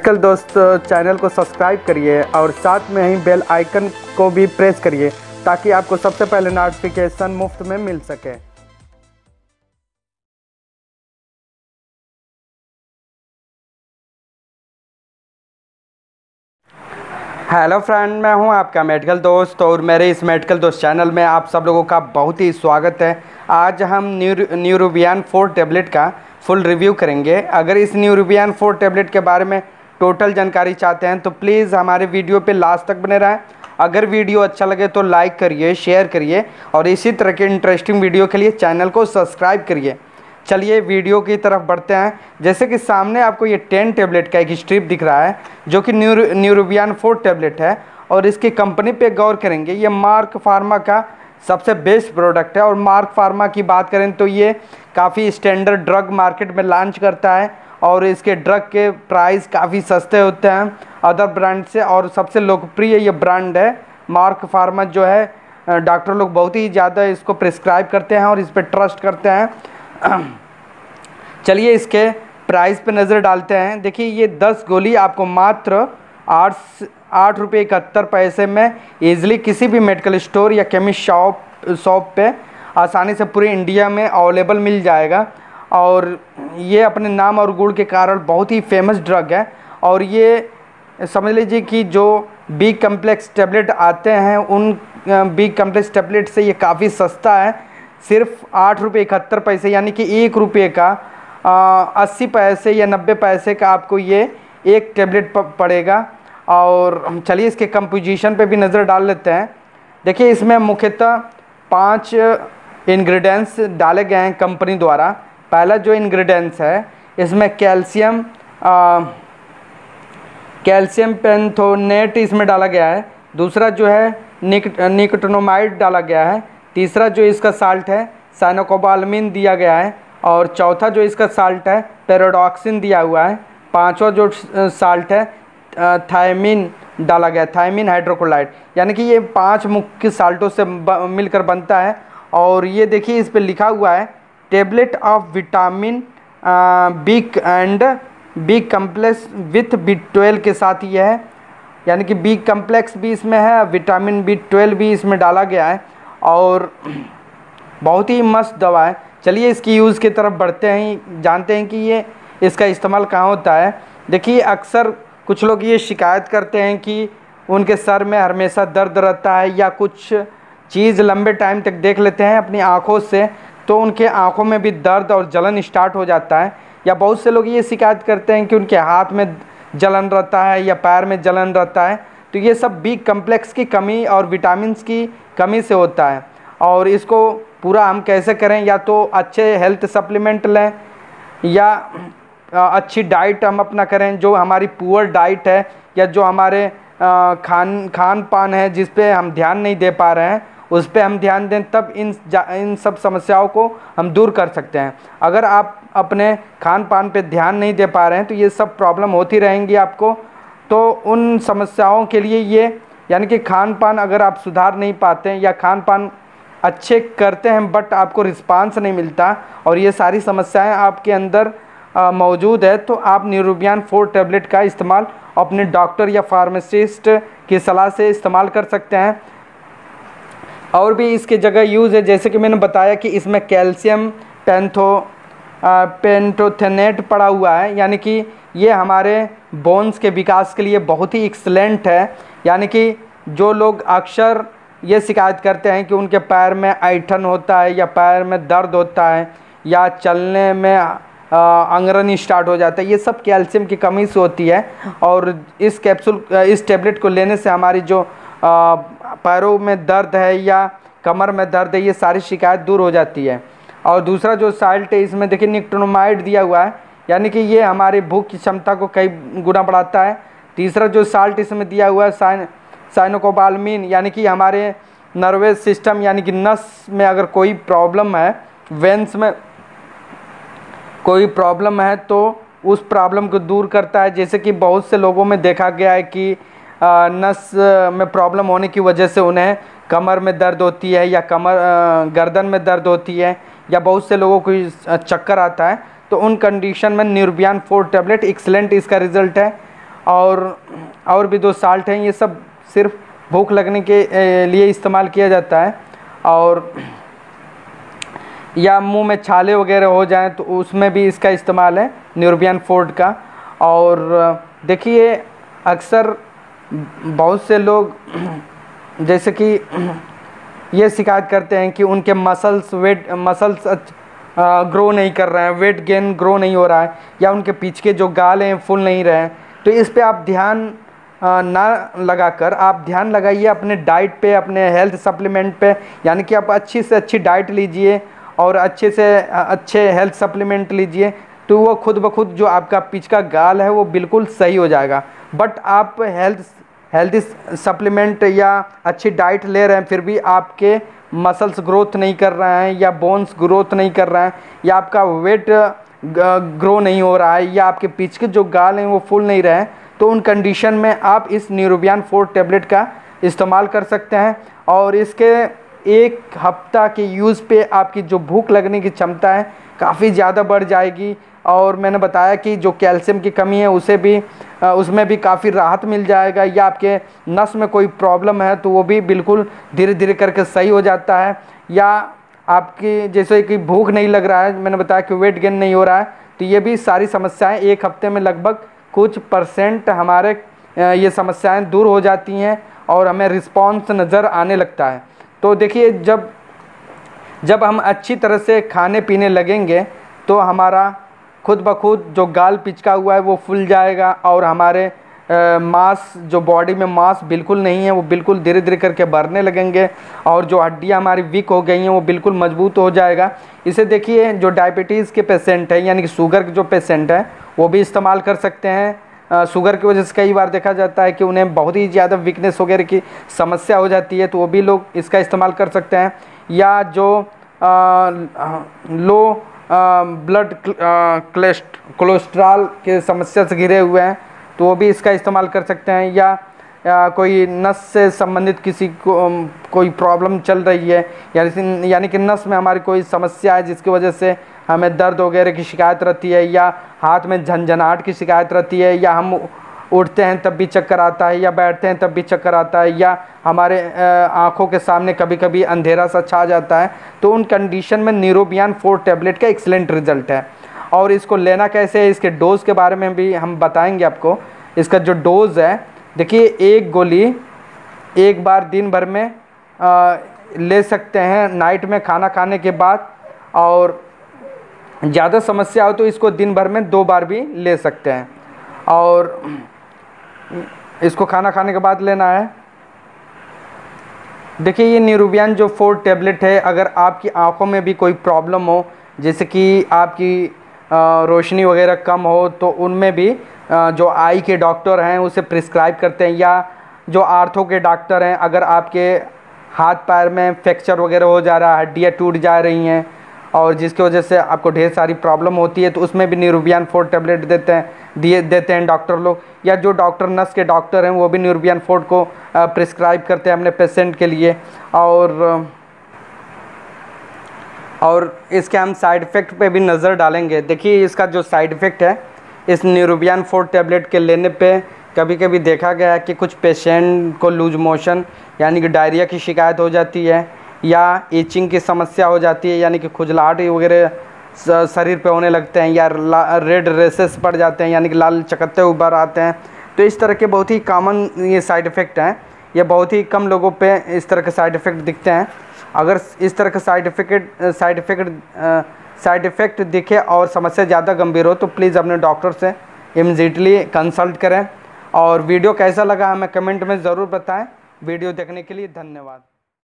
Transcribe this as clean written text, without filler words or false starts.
Medical दोस्त channel को subscribe करिए और साथ में ही बेल आइकन को भी प्रेस करिए ताकि आपको सबसे पहले नोटिफिकेशन मुफ्त में मिल सके। हेलो फ्रेंड, मैं हूं आपका मेडिकल दोस्त और मेरे इस मेडिकल दोस्त चैनल में आप सब लोगों का बहुत ही स्वागत है। आज हम न्यूरोबियन 4 टैबलेट का फुल रिव्यू करेंगे। अगर इस न्यूरोबियन 4 टैबलेट के बारे में टोटल जानकारी चाहते हैं तो प्लीज़ हमारे वीडियो पे लास्ट तक बने रहें। अगर वीडियो अच्छा लगे तो लाइक करिए, शेयर करिए और इसी तरह के इंटरेस्टिंग वीडियो के लिए चैनल को सब्सक्राइब करिए। चलिए वीडियो की तरफ बढ़ते हैं। जैसे कि सामने आपको ये 10 टैबलेट का एक स्ट्रिप दिख रहा है जो कि न्यूरोबियन 4 टैबलेट है और इसकी कंपनी पे गौर करेंगे। ये मार्क फार्मा का सबसे बेस्ट प्रोडक्ट है और मार्क फार्मा की बात करें तो ये काफ़ी स्टैंडर्ड ड्रग मार्केट में लॉन्च करता है और इसके ड्रग के प्राइस काफ़ी सस्ते होते हैं अदर ब्रांड से और सबसे लोकप्रिय ये ब्रांड है मार्क फार्मा जो है। डॉक्टर लोग बहुत ही ज़्यादा इसको प्रिस्क्राइब करते हैं और इस पर ट्रस्ट करते हैं। चलिए इसके प्राइस पे नज़र डालते हैं। देखिए ये 10 गोली आपको मात्र 8 रुपये 71 पैसे में ईज़िली किसी भी मेडिकल स्टोर या केमिस्ट शॉप पे आसानी से पूरे इंडिया में अवेलेबल मिल जाएगा और ये अपने नाम और गुण के कारण बहुत ही फेमस ड्रग है। और ये समझ लीजिए कि जो बी कम्प्लेक्स टैबलेट आते हैं उन बी कम्प्लेक्स टैबलेट से ये काफ़ी सस्ता है। सिर्फ 8 रुपये 71 पैसे यानी कि 1 रुपये का 80 पैसे या 90 पैसे का आपको ये एक टैबलेट पड़ेगा। और चलिए इसके कंपोजिशन पे भी नज़र डाल लेते हैं। देखिए इसमें मुख्यतः 5 इंग्रेडिएंट्स डाले गए हैं कंपनी द्वारा। पहला जो इंग्रेडिएंट्स है इसमें कैल्शियम पेंथोनेट इसमें डाला गया है। दूसरा जो है निकोटिनामाइड डाला गया है। तीसरा जो इसका साल्ट है साइनोकोबालामिन दिया गया है और चौथा जो इसका साल्ट है पैराडॉक्सिन दिया हुआ है। पांचवा जो साल्ट है थायमिन डाला गया है, थायमिन हाइड्रोक्लोराइड, यानी कि ये 5 मुख्य साल्टों से मिलकर बनता है। और ये देखिए इस पर लिखा हुआ है tablet of vitamin B and B complex with B12 के साथ ये है, यानी कि बी कम्प्लेक्स भी इसमें है, विटामिन B12 भी इसमें डाला गया है और बहुत ही मस्त दवा है। चलिए इसकी यूज़ की तरफ बढ़ते हैं, जानते हैं कि ये इसका इस्तेमाल कहाँ होता है। देखिए अक्सर कुछ लोग ये शिकायत करते हैं कि उनके सर में हमेशा दर्द रहता है या कुछ चीज़ लंबे टाइम तक देख लेते हैं अपनी आँखों से तो उनके आँखों में भी दर्द और जलन स्टार्ट हो जाता है। या बहुत से लोग ये शिकायत करते हैं कि उनके हाथ में जलन रहता है या पैर में जलन रहता है, तो ये सब बी कम्प्लेक्स की कमी और विटामिन्स की कमी से होता है। और इसको पूरा हम कैसे करें, या तो अच्छे हेल्थ सप्लीमेंट लें या अच्छी डाइट हम अपना करें। जो हमारी पुअर डाइट है या जो हमारे खान पान है जिस पे हम ध्यान नहीं दे पा रहे हैं उस पे हम ध्यान दें, तब इन सब समस्याओं को हम दूर कर सकते हैं। अगर आप अपने खान पान पे ध्यान नहीं दे पा रहे हैं तो ये सब प्रॉब्लम होती रहेंगी आपको। तो उन समस्याओं के लिए ये यानी कि खान पान अगर आप सुधार नहीं पाते हैं या खान पान अच्छे करते हैं बट आपको रिस्पांस नहीं मिलता और ये सारी समस्याएं आपके अंदर मौजूद है, तो आप न्यूरोबियन 4 टैबलेट का इस्तेमाल अपने डॉक्टर या फार्मासिस्ट की सलाह से इस्तेमाल कर सकते हैं। और भी इसके जगह यूज़ है, जैसे कि मैंने बताया कि इसमें कैल्शियम पेंटोथेनेट पड़ा हुआ है, यानी कि ये हमारे बोन्स के विकास के लिए बहुत ही एक्सलेंट है। यानी कि जो लोग अक्सर ये शिकायत करते हैं कि उनके पैर में ऐंठन होता है या पैर में दर्द होता है या चलने में अंगरनी स्टार्ट हो जाता है, ये सब कैल्शियम की कमी से होती है। और इस टैबलेट को लेने से हमारी जो पैरों में दर्द है या कमर में दर्द है ये सारी शिकायत दूर हो जाती है। और दूसरा जो साल्ट है इसमें देखिए निकोटिनामाइड दिया हुआ है, यानी कि ये हमारी भूख की क्षमता को कई गुना बढ़ाता है। तीसरा जो साल्ट इसमें दिया हुआ है साइनोकोबालामिन, यानी कि हमारे नर्वस सिस्टम यानी कि नस में अगर कोई प्रॉब्लम है, वेंस में कोई प्रॉब्लम है तो उस प्रॉब्लम को दूर करता है। जैसे कि बहुत से लोगों में देखा गया है कि नस में प्रॉब्लम होने की वजह से उन्हें कमर में दर्द होती है या गर्दन में दर्द होती है या बहुत से लोगों को चक्कर आता है, तो उन कंडीशन में न्यूरोबियन 4 टैबलेट एक्सलेंट इसका रिज़ल्ट है। और भी 2 साल्ट हैं। ये सब सिर्फ भूख लगने के लिए इस्तेमाल किया जाता है। और या मुंह में छाले वगैरह हो जाएं तो उसमें भी इसका इस्तेमाल है न्यूरोबियन फोर्ट का। और देखिए अक्सर बहुत से लोग जैसे कि ये शिकायत करते हैं कि उनके मसल्स ग्रो नहीं कर रहे हैं, वेट गेन ग्रो नहीं हो रहा है, या उनके पीछे के जो गाल हैं फुल नहीं रहे हैं। तो इस पे आप ध्यान ना लगाकर आप ध्यान लगाइए अपने डाइट पे, अपने हेल्थ सप्लीमेंट पे। यानी कि आप अच्छी से अच्छी डाइट लीजिए और अच्छे से अच्छे हेल्थ सप्लीमेंट लीजिए, तो वो खुद ब खुद जो आपका पीछे का गाल है वो बिल्कुल सही हो जाएगा। बट आप हेल्दी सप्लीमेंट या अच्छी डाइट ले रहे हैं फिर भी आपके मसल्स ग्रोथ नहीं कर रहे हैं, या बोन्स ग्रोथ नहीं कर रहे हैं, या आपका वेट ग्रो नहीं हो रहा है, या आपके पीछे के जो गाल हैं वो फूल नहीं रहे हैं, तो उन कंडीशन में आप इस न्यूरोबियन फोर्ट टैबलेट का इस्तेमाल कर सकते हैं। और इसके 1 हफ्ता के यूज़ पे आपकी जो भूख लगने की क्षमता है काफ़ी ज़्यादा बढ़ जाएगी। और मैंने बताया कि जो कैल्शियम की कमी है उसमें भी काफ़ी राहत मिल जाएगा, या आपके नस में कोई प्रॉब्लम है तो वो भी बिल्कुल धीरे धीरे करके सही हो जाता है। या आपकी जैसे कि भूख नहीं लग रहा है, मैंने बताया कि वेट गेन नहीं हो रहा है, तो ये भी सारी समस्याएं 1 हफ्ते में लगभग कुछ % हमारे ये समस्याएं दूर हो जाती हैं और हमें रिस्पॉन्स नज़र आने लगता है। तो देखिए जब हम अच्छी तरह से खाने पीने लगेंगे तो हमारा खुद ब खुद जो गाल पिचका हुआ है वो फूल जाएगा, और हमारे मांस जो बॉडी में मांस बिल्कुल नहीं है वो बिल्कुल धीरे धीरे करके बढ़ने लगेंगे, और जो हड्डियां हमारी वीक हो गई हैं वो बिल्कुल मजबूत हो जाएगा। इसे देखिए जो डायबिटीज़ के पेशेंट हैं यानी कि शुगर के जो पेशेंट हैं वो भी इस्तेमाल कर सकते हैं। शुगर की वजह से कई बार देखा जाता है कि उन्हें बहुत ही ज़्यादा वीकनेस वगैरह की समस्या हो जाती है, तो वो भी लोग इसका इस्तेमाल कर सकते हैं। या जो लो ब्लड कोलेस्ट्रॉल के समस्या से घिरे हुए हैं तो वो भी इसका इस्तेमाल कर सकते हैं। या कोई नस से संबंधित किसी को कोई प्रॉब्लम चल रही है, यानी कि नस में हमारी कोई समस्या है जिसकी वजह से हमें दर्द वगैरह की शिकायत रहती है, या हाथ में झंझनाहट की शिकायत रहती है, या हम उठते हैं तब भी चक्कर आता है, या बैठते हैं तब भी चक्कर आता है, या हमारे आँखों के सामने कभी कभी अंधेरा सा छा जाता है, तो उन कंडीशन में न्यूरोबियन फोर्ट टैबलेट का एक्सीलेंट रिजल्ट है। और इसको लेना कैसे है, इसके डोज़ के बारे में भी हम बताएंगे आपको। इसका जो डोज़ है देखिए 1 गोली 1 बार दिन भर में ले सकते हैं नाइट में खाना खाने के बाद, और ज़्यादा समस्या हो तो इसको दिन भर में 2 बार भी ले सकते हैं, और इसको खाना खाने के बाद लेना है। देखिए ये न्यूरोबियन जो फोर्ट टैबलेट है, अगर आपकी आंखों में भी कोई प्रॉब्लम हो, जैसे कि आपकी रोशनी वगैरह कम हो, तो उनमें भी जो आई के डॉक्टर हैं उसे प्रिस्क्राइब करते हैं, या जो आर्थो के डॉक्टर हैं, अगर आपके हाथ पैर में फ्रैक्चर वगैरह हो जा रहा है, हड्डियाँ टूट जा रही हैं और जिसकी वजह से आपको ढेर सारी प्रॉब्लम होती है, तो उसमें भी न्यूरोबियन फोर्ट टैबलेट देते हैं डॉक्टर लोग। या जो डॉक्टर नस के डॉक्टर हैं वो भी न्यूरोबियन फोर्ट को प्रिस्क्राइब करते हैं अपने पेशेंट के लिए। और इसके हम साइड इफ़ेक्ट पे भी नज़र डालेंगे। देखिए इसका जो साइड इफ़ेक्ट है इस न्यूरोबियन फोर्ट टैबलेट के लेने पे कभी कभी देखा गया है कि कुछ पेशेंट को लूज मोशन यानी कि डायरिया की शिकायत हो जाती है, या इचिंग की समस्या हो जाती है यानी कि खुजलाहट वगैरह शरीर पे होने लगते हैं, या रेड रेसेस पड़ जाते हैं यानी कि लाल चकत्ते उभर आते हैं। तो इस तरह के बहुत ही कॉमन ये साइड इफ़ेक्ट हैं, ये बहुत ही कम लोगों पे इस तरह के साइड इफ़ेक्ट दिखते हैं। अगर इस तरह के साइड इफ़ेक्ट दिखे और समस्या ज़्यादा गंभीर हो तो प्लीज़ अपने डॉक्टर से इमीडिएटली कंसल्ट करें। और वीडियो कैसा लगा हमें कमेंट में ज़रूर बताएं। वीडियो देखने के लिए धन्यवाद।